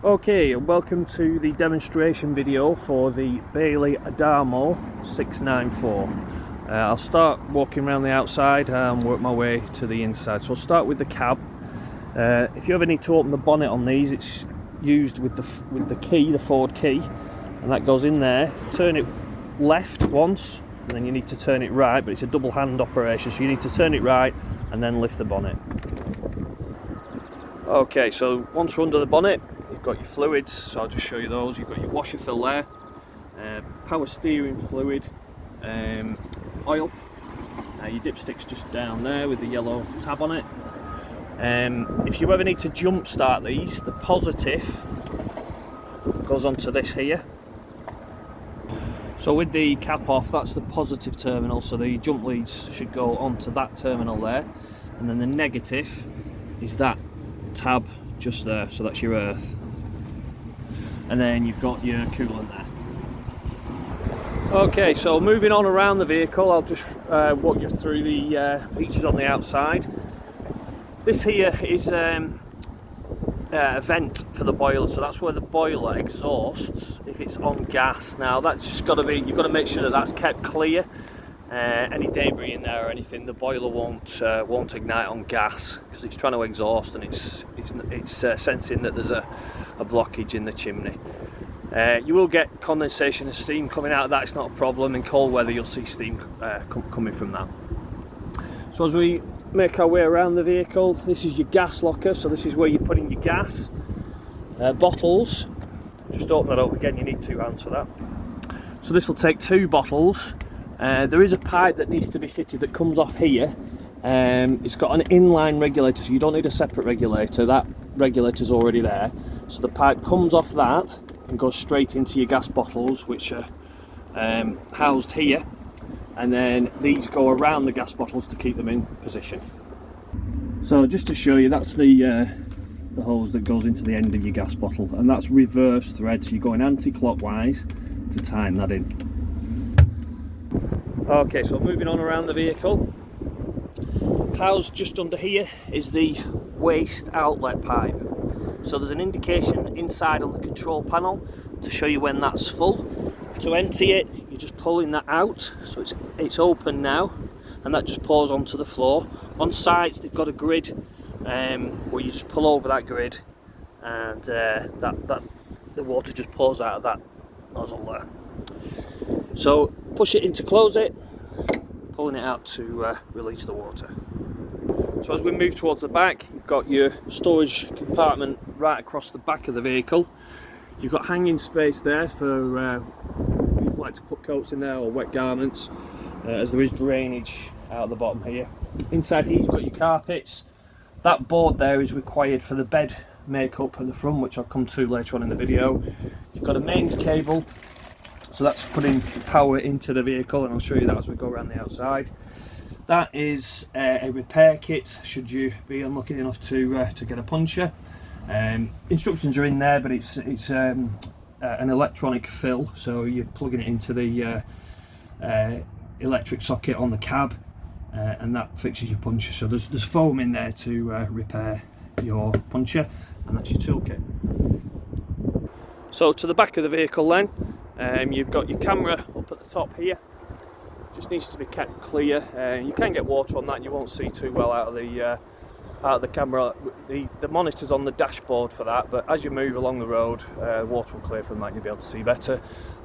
Okay, and welcome to the demonstration video for the Bailey Adamo 694. I'll start walking around the outside and work my way to the inside. So I'll start with the cab. If you ever need to open the bonnet on these, it's used with the key, the forward key, and that goes in there. Turn it left once, and then you need to turn it right, but it's a double hand operation, so you need to turn it right and then lift the bonnet. Okay, so once we're under the bonnet, you've got your fluids, so I'll just show you those. You've got your washer fill there, power steering fluid, oil, your dipstick's just down there with the yellow tab on it. If you ever need to jump start these, the positive goes onto this here. So with the cap off, that's the positive terminal, so the jump leads should go onto that terminal there, and then the negative is that tab just there, so that's your earth, and then you've got your coolant there. Okay, so moving on around the vehicle, I'll just walk you through the features on the outside. This here is a vent for the boiler, so that's where the boiler exhausts if it's on gas. Now that's just got to be, you've got to make sure that that's kept clear. Any debris in there or anything, the boiler won't ignite on gas because it's trying to exhaust, and it's sensing that there's a blockage in the chimney. You will get condensation and steam coming out of that. It's not a problem. In cold weather you'll see steam coming from that. So as we make our way around the vehicle, this is your gas locker, so this is where you're putting your gas bottles. Just open that up again, you need 2 hands for that. So this will take 2 bottles. There is a pipe that needs to be fitted that comes off here. It's got an inline regulator, so you don't need a separate regulator. That regulator's already there. So the pipe comes off that and goes straight into your gas bottles, which are housed here. And then these go around the gas bottles to keep them in position. So just to show you, that's the hose that goes into the end of your gas bottle, and that's reverse thread, so you're going anti-clockwise to tighten that in. Okay, so moving on around the vehicle, housed just under here is the waste outlet pipe. So there's an indication inside on the control panel to show you when that's full. To empty it, you're just pulling that out, so it's open now, and that just pours onto the floor. On sides they've got a grid where you just pull over that grid, and the water just pours out of that nozzle there. So push it in to close it, pulling it out to release the water. So as we move towards the back, you've got your storage compartment right across the back of the vehicle. You've got hanging space there for people who like to put coats in there or wet garments, as there is drainage out the bottom here. Inside here you've got your carpets. That board there is required for the bed makeup at the front, which I'll come to later on in the video. You've got a mains cable, so that's putting power into the vehicle, and I'll show you that as we go around the outside. That is a repair kit should you be unlucky enough to get a puncture. Instructions are in there, but it's an electronic fill, so you're plugging it into the electric socket on the cab, and that fixes your puncture. So there's foam in there to repair your puncture, and that's your toolkit. So to the back of the vehicle then, you've got your camera up at the top here. Just needs to be kept clear. You can get water on that, and you won't see too well out of the camera. The monitor's on the dashboard for that, but as you move along the road, water will clear from that and you'll be able to see better.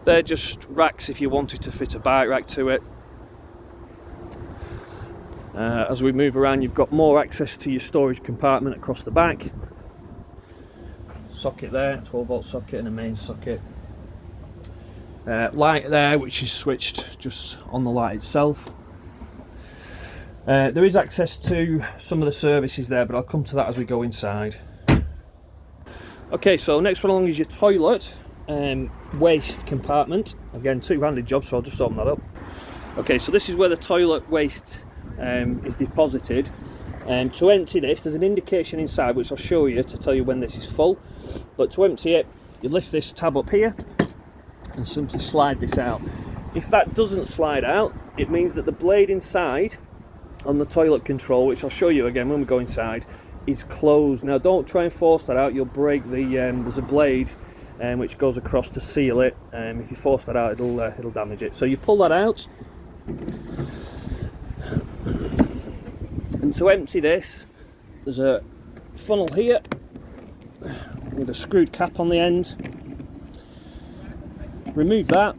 They're just racks if you wanted to fit a bike rack to it. As we move around, you've got more access to your storage compartment across the back. Socket there, 12-volt socket and a main socket. Light there, which is switched just on the light itself. There is access to some of the services there, but I'll come to that as we go inside. Okay, so next one along is your toilet waste compartment. Again, two-handed job, so I'll just open that up. Okay, so this is where the toilet waste is deposited. To empty this, there's an indication inside which I'll show you to tell you when this is full. But to empty it, you lift this tab up here and simply slide this out. If that doesn't slide out, it means that the blade inside on the toilet control, which I'll show you again when we go inside, is closed. Now don't try and force that out, you'll break the, there's a blade which goes across to seal it. If you force that out, it'll damage it. So you pull that out, and to empty this, there's a funnel here with a screwed cap on the end. Remove that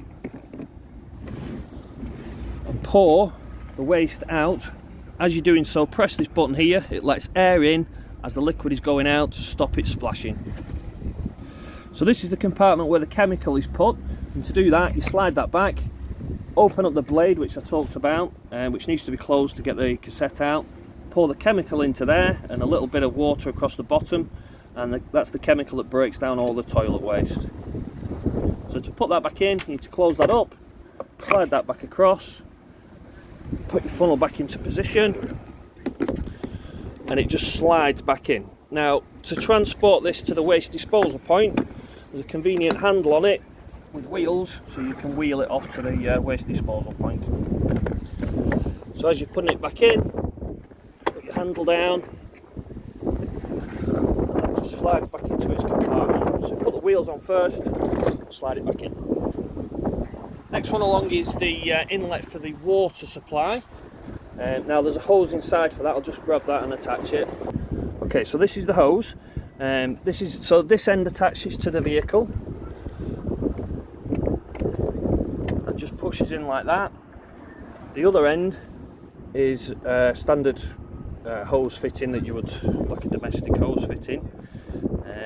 and pour the waste out. As you're doing so, press this button here. It lets air in as the liquid is going out to stop it splashing. So this is the compartment where the chemical is put, and to do that you slide that back, open up the blade which I talked about, which needs to be closed to get the cassette out, pour the chemical into there and a little bit of water across the bottom, and that's the chemical that breaks down all the toilet waste. So to put that back in, you need to close that up, slide that back across, put your funnel back into position, and it just slides back in. Now to transport this to the waste disposal point, there's a convenient handle on it with wheels, so you can wheel it off to the waste disposal point. So as you're putting it back in, put your handle down, and it just slides back into its compartment. So put the wheels on first, slide it back in. Next one along is the inlet for the water supply. Now there's a hose inside for that, I'll just grab that and attach it. Okay, so this is the hose. This end attaches to the vehicle and just pushes in like that. The other end is standard hose fitting that you would, like a domestic hose fitting,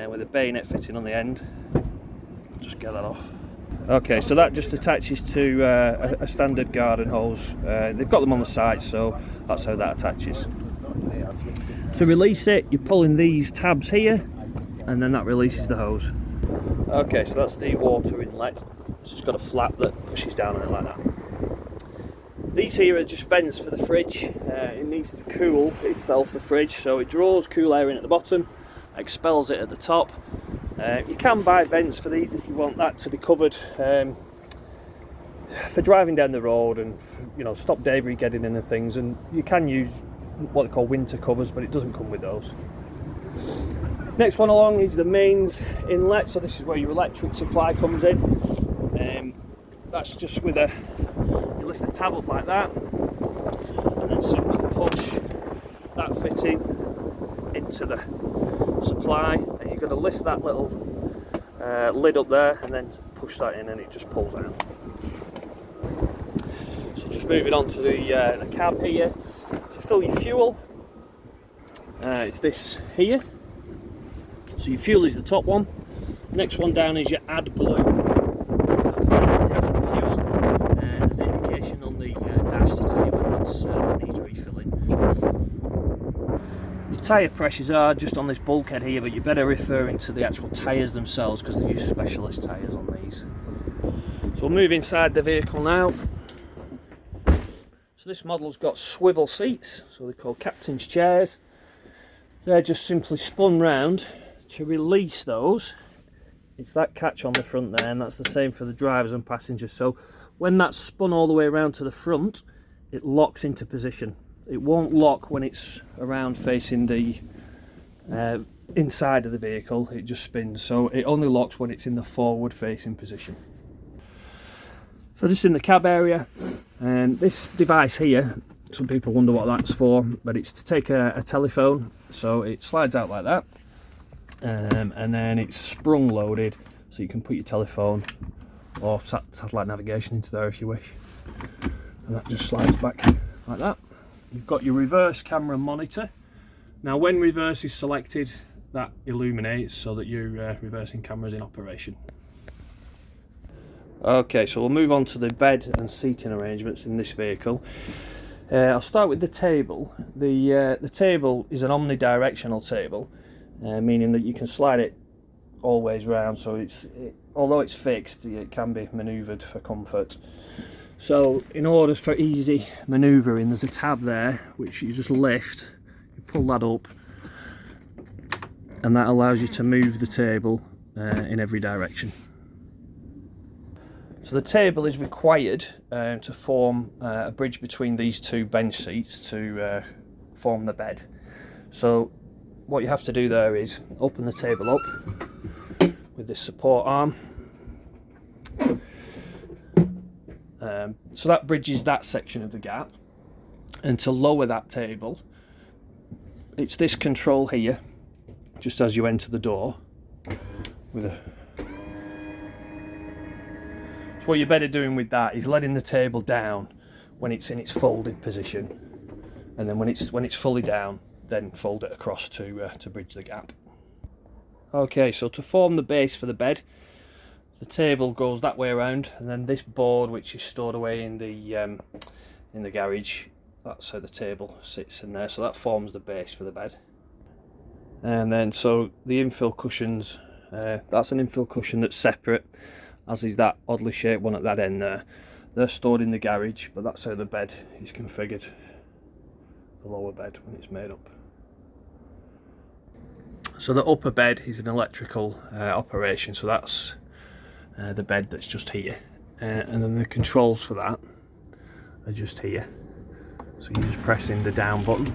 with a bayonet fitting on the end. Just get that off. Okay, so that just attaches to a standard garden hose. They've got them on the site, so that's how that attaches. To release it, you're pulling these tabs here, and then that releases the hose. Okay, so that's the water inlet. So it's got a flap that pushes down on it like that. These here are just vents for the fridge. It needs to cool itself, the fridge, so it draws cool air in at the bottom, expels it at the top. You can buy vents for these if you want that to be covered for driving down the road and stop debris getting in and things, and you can use what they call winter covers, but it doesn't come with those. Next one along is the mains inlet, so this is where your electric supply comes in. That's just with you lift the tab up like that and then simply push that fitting into the supply, and you're going to lift that little lid up there and then push that in and it just pulls out. So just moving on to the cab here. To fill your fuel, it's this here. So your fuel is the top one. Next one down is your AdBlue. So that's the intake of fuel. There's an indication on the dash to tell you when that needs refilling. The tyre pressures are just on this bulkhead here, but you're better referring to the actual tyres themselves because they use specialist tyres on these. So we'll move inside the vehicle now. So this model's got swivel seats, so they're called captain's chairs. They're just simply spun round. To release those, it's that catch on the front there, and that's the same for the drivers and passengers. So when that's spun all the way around to the front, it locks into position. It won't lock when it's around facing the inside of the vehicle, it just spins. So it only locks when it's in the forward facing position. So just in the cab area, this device here, some people wonder what that's for, but it's to take a telephone. So it slides out like that, and then it's sprung loaded, so you can put your telephone or satellite navigation into there if you wish, and that just slides back like that. You've got your reverse camera monitor. Now when reverse is selected, that illuminates so that your reversing camera is in operation. Okay, so we'll move on to the bed and seating arrangements in this vehicle. I'll start with the table. The table is an omnidirectional table, meaning that you can slide it always round, so although it's fixed, it can be manoeuvred for comfort. So in order for easy manoeuvring, there's a tab there which you just lift, you pull that up, and that allows you to move the table in every direction. So the table is required to form a bridge between these two bench seats to form the bed. So what you have to do there is open the table up with this support arm. So that bridges that section of the gap, and to lower that table, it's this control here, just as you enter the door. So what you're better doing with that is letting the table down when it's in its folded position, and then when it's fully down, then fold it across to bridge the gap. Okay, so to form the base for the bed, the table goes that way around, and then this board, which is stored away in the garage, that's how the table sits in there. So that forms the base for the bed. And then so the infill cushions, that's an infill cushion that's separate, as is that oddly shaped one at that end there. They're stored in the garage, but that's how the bed is configured, the lower bed when it's made up. So the upper bed is an electrical operation, so that's the bed that's just here, and then the controls for that are just here. So you're just pressing the down button,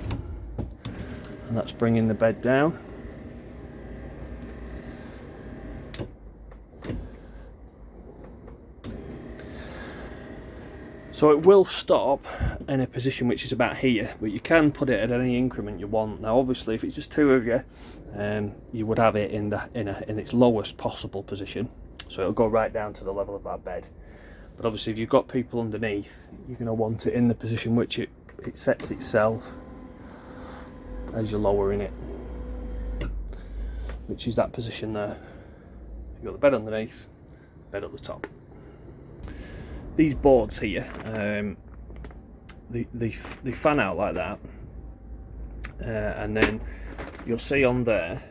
and that's bringing the bed down. So it will stop in a position which is about here, but you can put it at any increment you want. Now obviously if it's just two of you, you would have it in its lowest possible position, so it'll go right down to the level of that bed. But obviously if you've got people underneath, you're going to want it in the position which it sets itself as you're lowering it, which is that position there. You've got the bed underneath, bed at the top. These boards here, they fan out like that, and then you'll see on there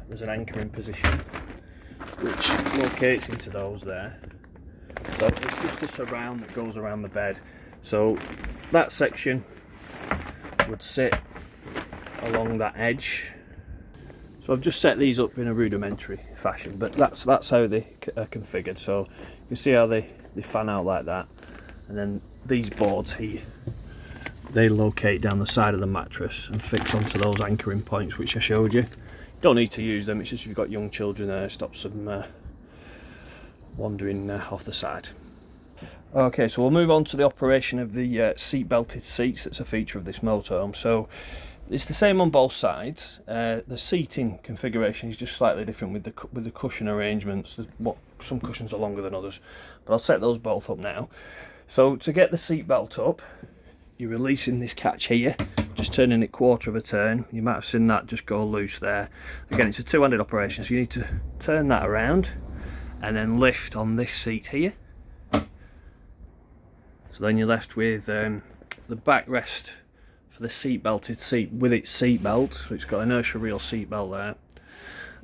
there's an anchoring position which locates into those there. So it's just a surround that goes around the bed. So that section would sit along that edge. So I've just set these up in a rudimentary fashion, but that's how they are configured. So you can see how they fan out like that, and then these boards here, they locate down the side of the mattress and fix onto those anchoring points which I showed you. You don't need to use them, it's just if you've got young children there, stops them wandering off the side. Okay, so we'll move on to the operation of the seat belted seats. That's a feature of this motorhome. So it's the same on both sides. The seating configuration is just slightly different with the cushion arrangements. Some cushions are longer than others, but I'll set those both up now. So to get the seat belt up, you're releasing this catch here, just turning it quarter of a turn. You might have seen that just go loose there. Again, it's a two-handed operation, so you need to turn that around and then lift on this seat here. So then you're left with the backrest for the seat belted seat with its seat belt. So it's got an inertia reel seat belt there,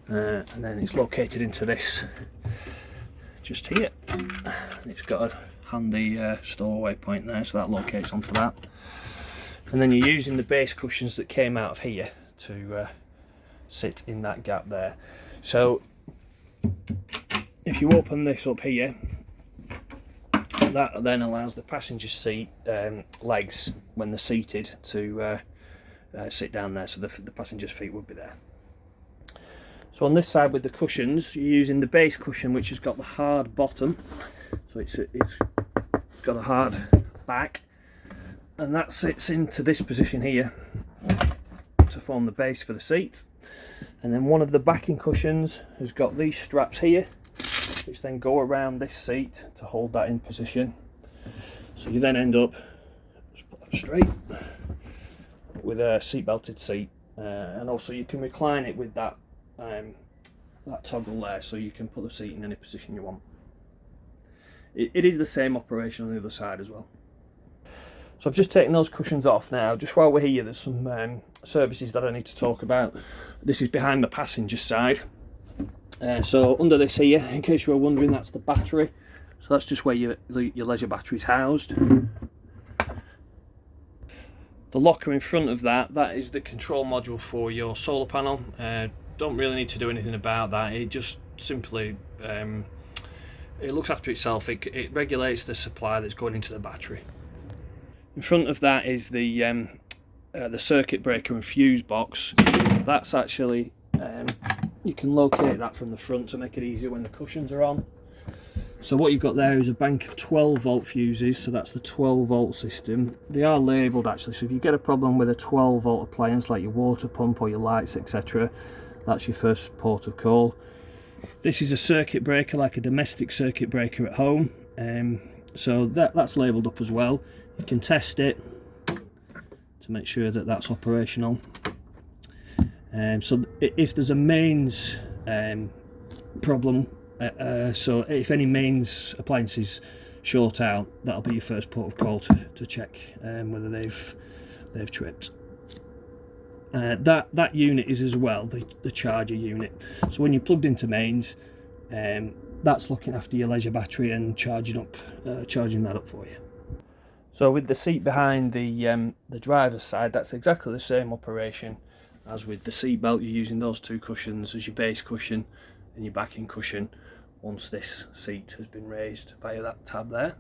and then it's located into this just here. It's got a handy stowaway point there, so that locates onto that. And then you're using the base cushions that came out of here to sit in that gap there. So if you open this up here, that then allows the passenger seat legs, when they're seated, to sit down there, so the passenger's feet would be there. So on this side with the cushions, you're using the base cushion, which has got the hard bottom, so it's got a hard back, and that sits into this position here to form the base for the seat. And then one of the backing cushions has got these straps here, which then go around this seat to hold that in position. So you then end up, just put that straight, with a seat belted seat, and also you can recline it with that toggle there, so you can put the seat in any position you want. It is the same operation on the other side as well. So I've just taken those cushions off now. Just while we're here, there's some services that I need to talk about. This is behind the passenger side. So under this here, in case you were wondering, that's the battery. So that's just where your leisure battery is housed. The locker in front of that is the control module for your solar panel. Don't really need to do anything about that. It just simply it looks after itself. It regulates the supply that's going into the battery. In front of that is the circuit breaker and fuse box that's actually, you can locate that from the front to make it easier when the cushions are on. So what you've got there is a bank of 12 volt fuses, so that's the 12 volt system. They are labelled actually, so if you get a problem with a 12 volt appliance like your water pump or your lights, etc., that's your first port of call. This is a circuit breaker, like a domestic circuit breaker at home, so that's labelled up as well. You can test it to make sure that that's operational. So if there's a mains problem, so if any mains appliances short out, that'll be your first port of call to check whether they've tripped. That unit is as well the charger unit. So when you're plugged into mains, that's looking after your leisure battery and charging that up for you. So with the seat behind the driver's side, that's exactly the same operation as with the seat belt. You're using those two cushions as your base cushion and your backing cushion once this seat has been raised via that tab there.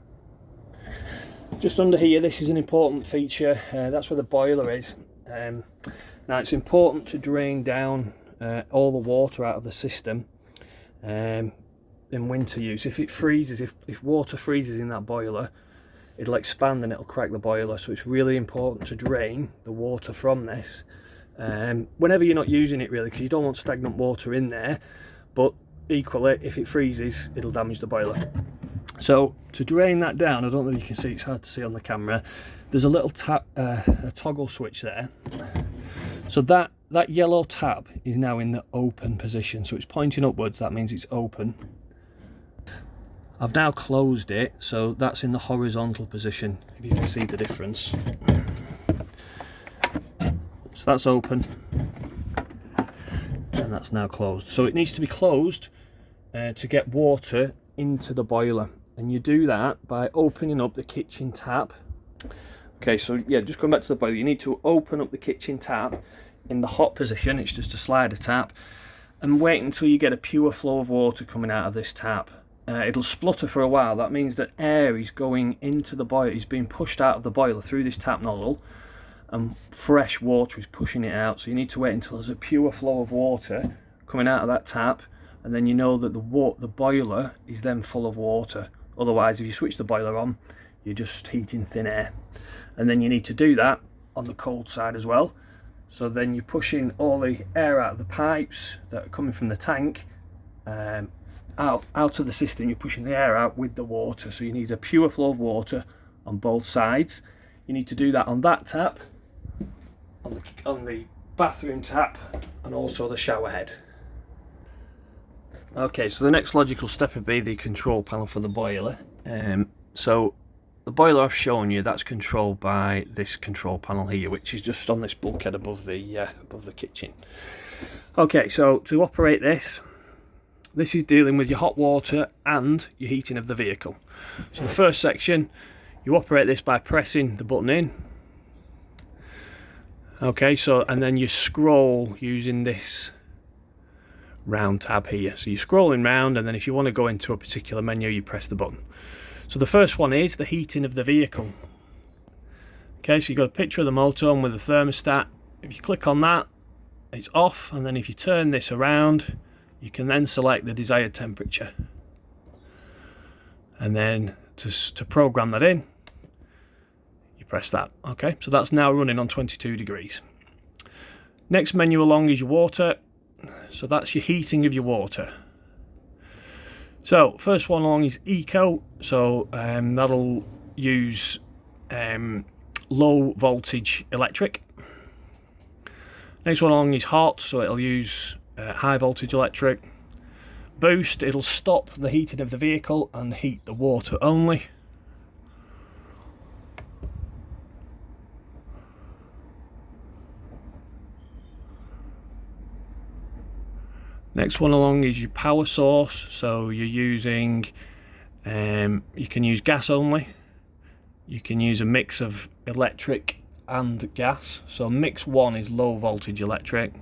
Just under here, this is an important feature. That's where the boiler is. Now it's important to drain down all the water out of the system in winter use. If it freezes, if water freezes in that boiler, it'll expand and it'll crack the boiler. So it's really important to drain the water from this whenever you're not using it, really, because you don't want stagnant water in there. But equally, if it freezes, it'll damage the boiler. So to drain that down, I don't know if you can see, it's hard to see on the camera, there's a little a toggle switch there. So that yellow tab is now in the open position, so it's pointing upwards. That means it's open. I've now closed it, so that's in the horizontal position, if you can see the difference. So that's open, and that's now closed. So it needs to be closed to get water into the boiler, and you do that by opening up the kitchen tap. Okay, so yeah, just going back to the boiler, you need to open up the kitchen tap in the hot position. It's just a slider tap, and wait until you get a pure flow of water coming out of this tap. It'll splutter for a while. That means that air is going into the boiler, is being pushed out of the boiler through this tap nozzle, and fresh water is pushing it out. So you need to wait until there's a pure flow of water coming out of that tap, and then you know that the boiler is then full of water. Otherwise, if you switch the boiler on, you're just heating thin air. And then you need to do that on the cold side as well. So then you're pushing all the air out of the pipes that are coming from the tank out of the system. You're pushing the air out with the water. So you need a pure flow of water on both sides. You need to do that on that tap, on the bathroom tap, and also the shower head. Okay, so the next logical step would be the control panel for the boiler. So the boiler I've shown you, that's controlled by this control panel here, which is just on this bulkhead above the kitchen. Okay, so to operate this is dealing with your hot water and your heating of the vehicle. So the first section, you operate this by pressing the button in. Okay, so and then you scroll using this round tab here. So you're scrolling round, and then if you want to go into a particular menu, you press the button. So the first one is the heating of the vehicle. Okay, so you've got a picture of the motorhome with a thermostat. If you click on that, it's off, and then if you turn this around, you can then select the desired temperature. And then to program that in, you press that. Okay, so that's now running on 22 degrees. Next menu along is your water. So that's your heating of your water. So first one along is eco, so that'll use low voltage electric. Next one along is hot, so it'll use high voltage electric. Boost, it'll stop the heating of the vehicle and heat the water only. Next one along is your power source, so you're using, you can use gas only, you can use a mix of electric and gas. So mix 1 is low voltage electric,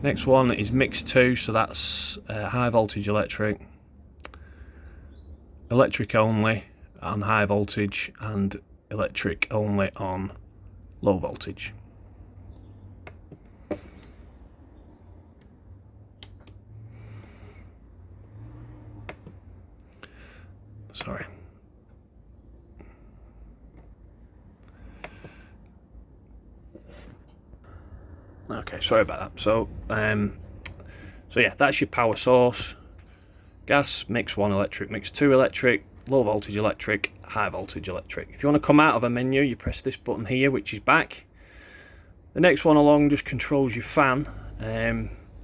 next one is mix 2, so that's high voltage electric, electric only on high voltage, and electric only on low voltage. Sorry. Okay, sorry about that. So yeah, that's your power source. Gas, mix 1 electric, mix 2 electric, low voltage electric, high voltage electric. If you want to come out of a menu, you press this button here, which is back. The next one along just controls your fan.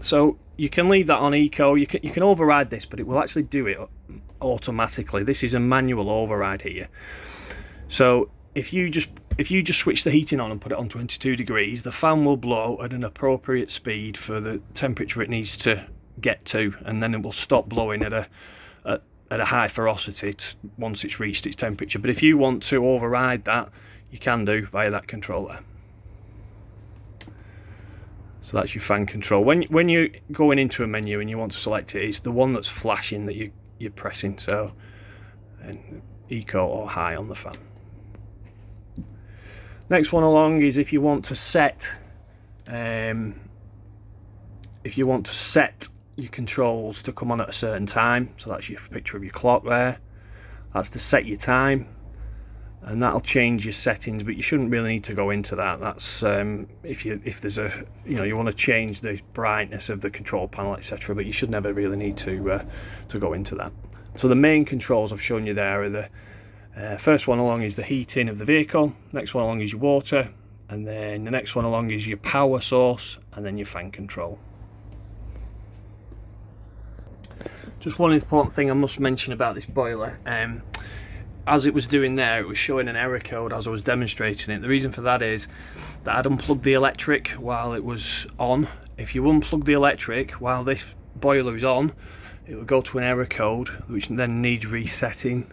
So you can leave that on eco. You can override this, but it will actually do it automatically. This is a manual override here. So if you just switch the heating on and put it on 22 degrees, the fan will blow at an appropriate speed for the temperature it needs to get to, and then it will stop blowing at a high ferocity once it's reached its temperature. But if you want to override that, you can do via that controller. So that's your fan control. When you're going into a menu and you want to select it, it's the one that's flashing that you're pressing. So, and eco or high on the fan. Next one along is if you want to set your controls to come on at a certain time. So that's your picture of your clock there. That's to set your time, and that'll change your settings, but you shouldn't really need to go into that. That's if there's a you want to change the brightness of the control panel, etc., but you should never really need to go into that. So the main controls I've shown you there are the first one along is the heating of the vehicle, next one along is your water, and then the next one along is your power source, and then your fan control. Just one important thing I must mention about this boiler. As it was doing there, it was showing an error code as I was demonstrating it. The reason for that is that I'd unplugged the electric while it was on. If you unplug the electric while this boiler is on, it will go to an error code, which then needs resetting.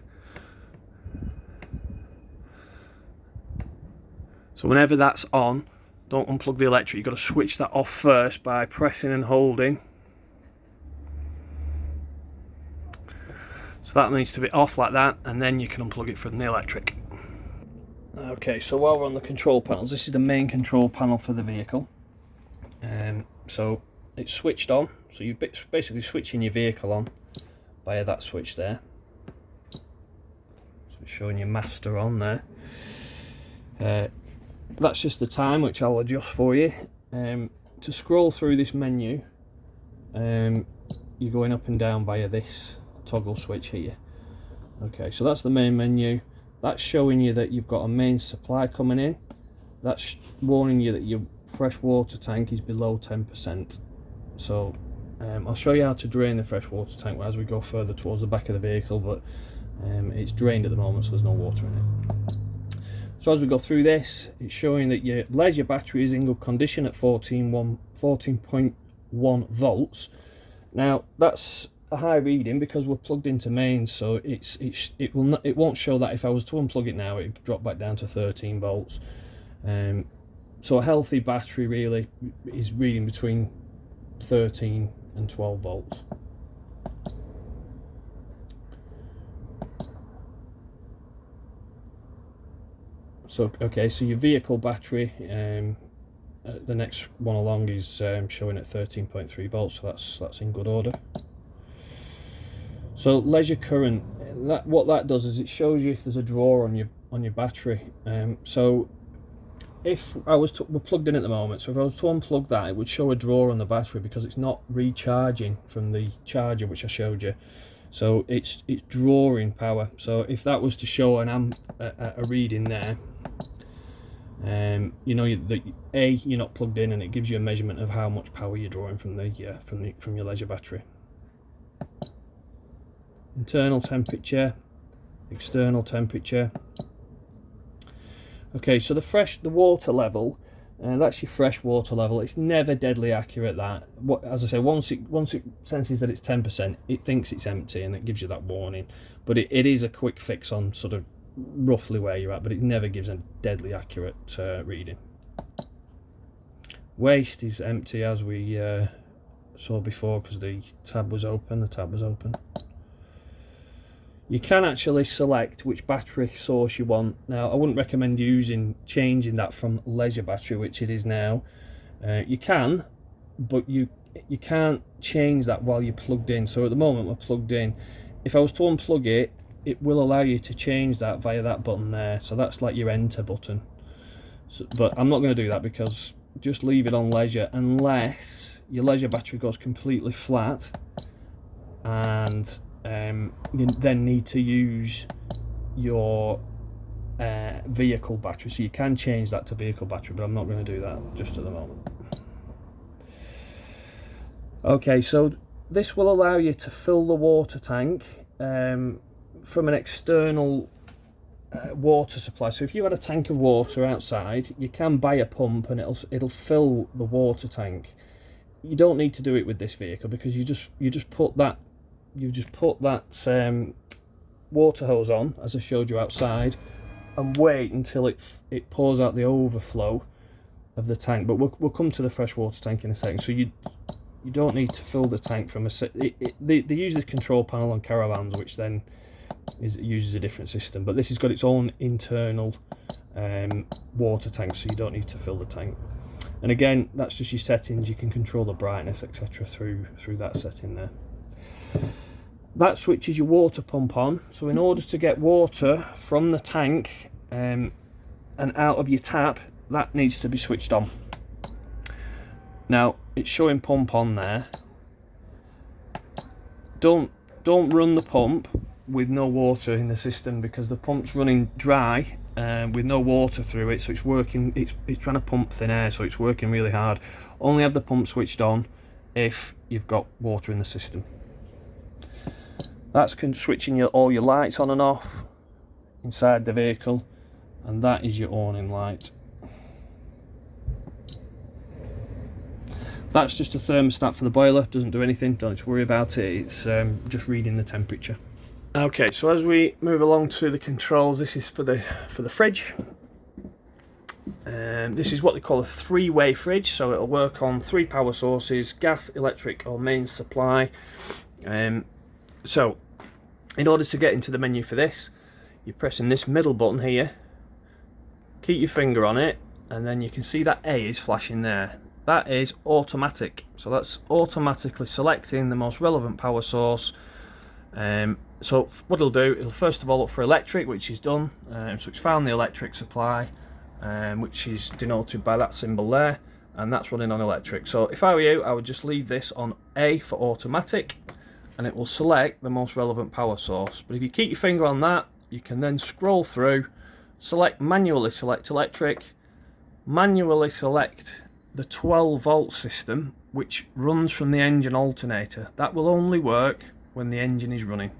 So whenever that's on, don't unplug the electric. You've got to switch that off first by pressing and holding. So that needs to be off like that, and then you can unplug it from the electric. Okay, so while we're on the control panels, this is the main control panel for the vehicle. So it's switched on, so you're basically switching your vehicle on via that switch there. So it's showing your master on there. That's just the time, which I'll adjust for you. To scroll through this menu, you're going up and down via this toggle switch here. Okay, so that's the main menu. That's showing you that you've got a main supply coming in. That's warning you that your fresh water tank is below 10%. So I'll show you how to drain the fresh water tank as we go further towards the back of the vehicle, but it's drained at the moment, so there's no water in it. So as we go through this, it's showing that your leisure battery is in good condition at 14.1 volts. Now that's a high reading because we're plugged into mains, so it won't show that. If I was to unplug it now, it would drop back down to 13 volts. So a healthy battery really is reading between 13 and 12 volts. So okay, so your vehicle battery, the next one along is showing at 13.3 volts, so that's in good order. So leisure current, what that does is it shows you if there's a draw on your battery. So if I was we're plugged in at the moment, so if I was to unplug that, it would show a draw on the battery because it's not recharging from the charger which I showed you. So it's drawing power. So if that was to show a reading there, you know that you're not plugged in, and it gives you a measurement of how much power you're drawing from your leisure battery. Internal temperature, external temperature. Okay, so the water level, that's your fresh water level. It's never deadly accurate. That, as I say, once it senses that it's 10%, it thinks it's empty, and it gives you that warning. But it is a quick fix on sort of roughly where you're at, but it never gives a deadly accurate reading. Waste is empty, as we saw before, because the tab was open. You can actually select which battery source you want. Now, I wouldn't recommend changing that from leisure battery, which it is now. You can, but you can't change that while you're plugged in. So at the moment we're plugged in. If I was to unplug it, it will allow you to change that via that button there. So that's like your enter button. So, but I'm not going to do that, because just leave it on leisure unless your leisure battery goes completely flat and you then need to use your vehicle battery. So you can change that to vehicle battery, but I'm not going to do that just at the moment. Okay, so this will allow you to fill the water tank from an external water supply. So if you had a tank of water outside, you can buy a pump and it'll fill the water tank. You don't need to do it with this vehicle, because you just put that water hose on, as I showed you outside, and wait until it pours out the overflow of the tank. But we'll come to the freshwater tank in a second. So you don't need to fill the tank from they use the control panel on caravans, which then uses a different system, but this has got its own internal water tank, so you don't need to fill the tank. And again, that's just your settings. You can control the brightness, etc. through that setting there. That switches your water pump on. So in order to get water from the tank and out of your tap, that needs to be switched on. Now it's showing pump on there. Don't run the pump with no water in the system, because the pump's running dry with no water through it, so it's working, it's trying to pump thin air, so it's working really hard. Only have the pump switched on if you've got water in the system. That's switching all your lights on and off inside the vehicle, and that is your awning light. That's just a thermostat for the boiler, doesn't do anything, don't need to worry about it. It's just reading the temperature. Okay, so as we move along to the controls, this is for the fridge. This is what they call a three-way fridge, so it'll work on 3 power sources: gas, electric or mains supply. So in order to get into the menu for this, you're pressing this middle button here, keep your finger on it, and then you can see that A is flashing there. That is automatic, so that's automatically selecting the most relevant power source. So what it'll do, it'll first of all look for electric, which is done. So it's found the electric supply, which is denoted by that symbol there, and that's running on electric. So if I were you, I would just leave this on A for automatic, and it will select the most relevant power source. But if you keep your finger on that, you can then scroll through, manually select electric, manually select the 12-volt system, which runs from the engine alternator. That will only work when the engine is running,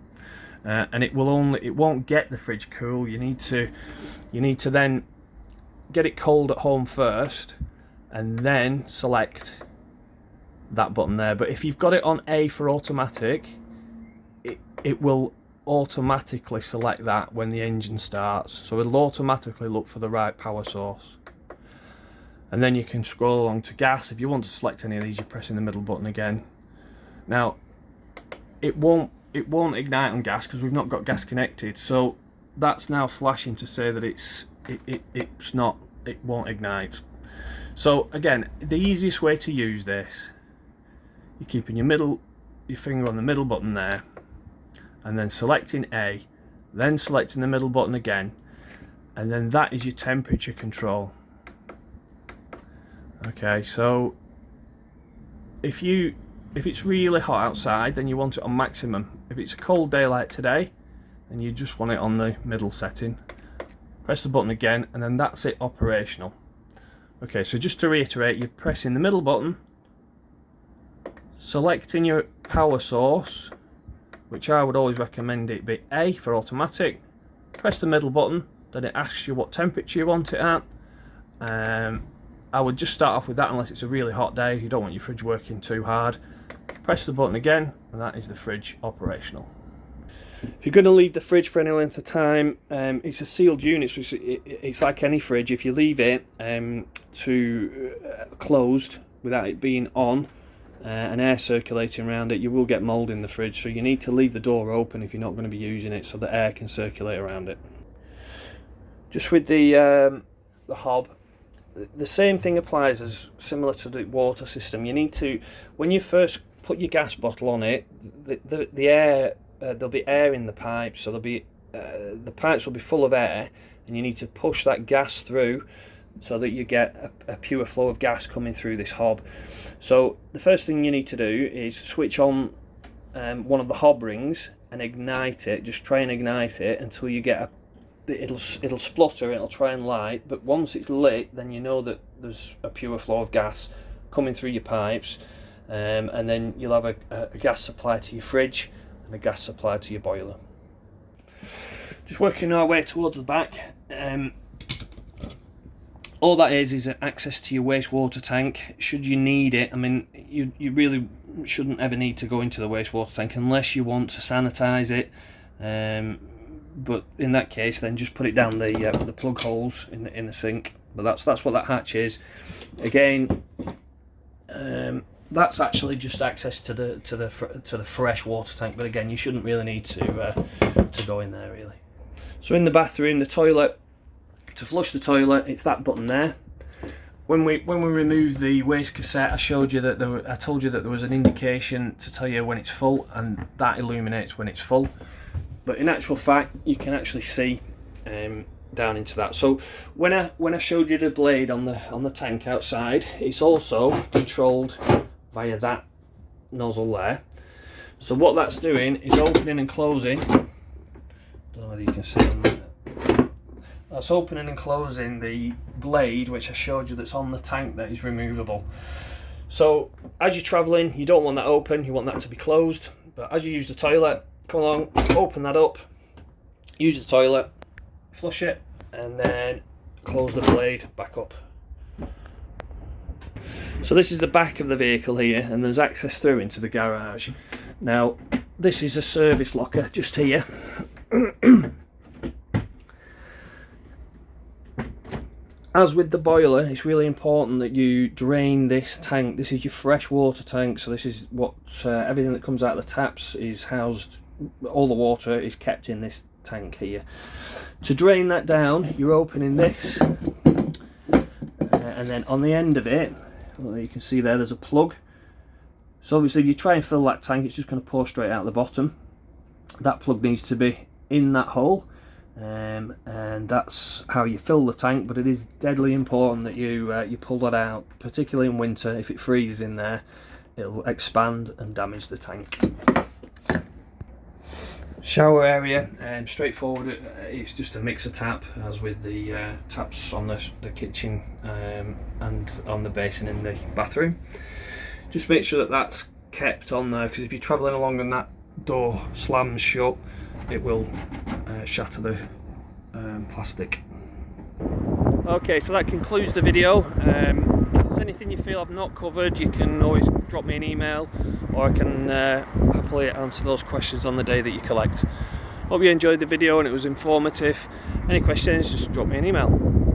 and it won't get the fridge cool. You need to then get it cold at home first, and then select that button there. But if you've got it on A for automatic, it will automatically select that when the engine starts, so it'll automatically look for the right power source. And then you can scroll along to gas. If you want to select any of these, you're pressing the middle button again. Now it won't ignite on gas because we've not got gas connected, so that's now flashing to say that it won't ignite. So again, the easiest way to use this, you're keeping your finger on the middle button there, and then selecting A, then selecting the middle button again, and then that is your temperature control. Okay, so if it's really hot outside, then you want it on maximum. If it's a cold day like today, then you just want it on the middle setting. Press the button again, and then that's it, operational. Okay, so just to reiterate, you're pressing the middle button, selecting your power source, which I would always recommend it be A for automatic. Press the middle button, then it asks you what temperature you want it at. I would just start off with that unless it's a really hot day. You don't want your fridge working too hard. Press the button again, and that is the fridge operational. If you're going to leave the fridge for any length of time, it's a sealed unit, so it's like any fridge. If you leave it closed without it being on and air circulating around it, you will get mould in the fridge. So you need to leave the door open if you're not going to be using it, so the air can circulate around it. Just with the hob, the same thing applies as similar to the water system. You need to, when you first put your gas bottle on it, the air, there'll be air in the pipe, so there'll be the pipes will be full of air, and you need to push that gas through so that you get a pure flow of gas coming through this hob. So the first thing you need to do is switch on one of the hob rings and ignite it. Just try and ignite it until you get it'll splutter, it'll try and light, but once it's lit, then you know that there's a pure flow of gas coming through your pipes, and then you'll have a gas supply to your fridge and a gas supply to your boiler. Just working our way towards the back. All that is access to your wastewater tank should you need it. I mean, you really shouldn't ever need to go into the wastewater tank unless you want to sanitize it, but in that case then just put it down the plug holes in the sink. But that's what that hatch is. Again, that's actually just access to the fresh water tank, but again, you shouldn't really need to go in there really. So in the bathroom, the toilet, to flush the toilet, it's that button there. When we removed the waste cassette, I showed you that I told you that there was an indication to tell you when it's full, and that illuminates when it's full. But in actual fact, you can actually see down into that. So when I showed you the blade on the tank outside, it's also controlled via that nozzle there. So what that's doing is opening and closing. Don't know whether you can see on there. That's opening and closing the blade which I showed you that's on the tank that is removable. So as you're travelling, you don't want that open, you want that to be closed. But as you use the toilet, come along, open that up, use the toilet, flush it, and then close the blade back up. So this is the back of the vehicle here, and there's access through into the garage. Now this is a service locker just here. As with the boiler, it's really important that you drain this tank. This is your fresh water tank, so this is what everything that comes out of the taps is housed. All the water is kept in this tank here. To drain that down, you're opening this, and then on the end of it, well, you can see there's a plug. So obviously if you try and fill that tank, it's just going to pour straight out the bottom. That plug needs to be in that hole, and that's how you fill the tank. But it is deadly important that you pull that out, particularly in winter. If it freezes in there, it'll expand and damage the tank. Shower area, straightforward. It's just a mixer tap, as with the taps on the kitchen and on the basin in the bathroom. Just make sure that that's kept on there, because if you're travelling along and that door slams shut, it will shatter the plastic. Okay, so that concludes the video. If there's anything you feel I've not covered, you can always drop me an email, or I can happily answer those questions on the day that you collect. Hope you enjoyed the video and it was informative. Any questions, just drop me an email.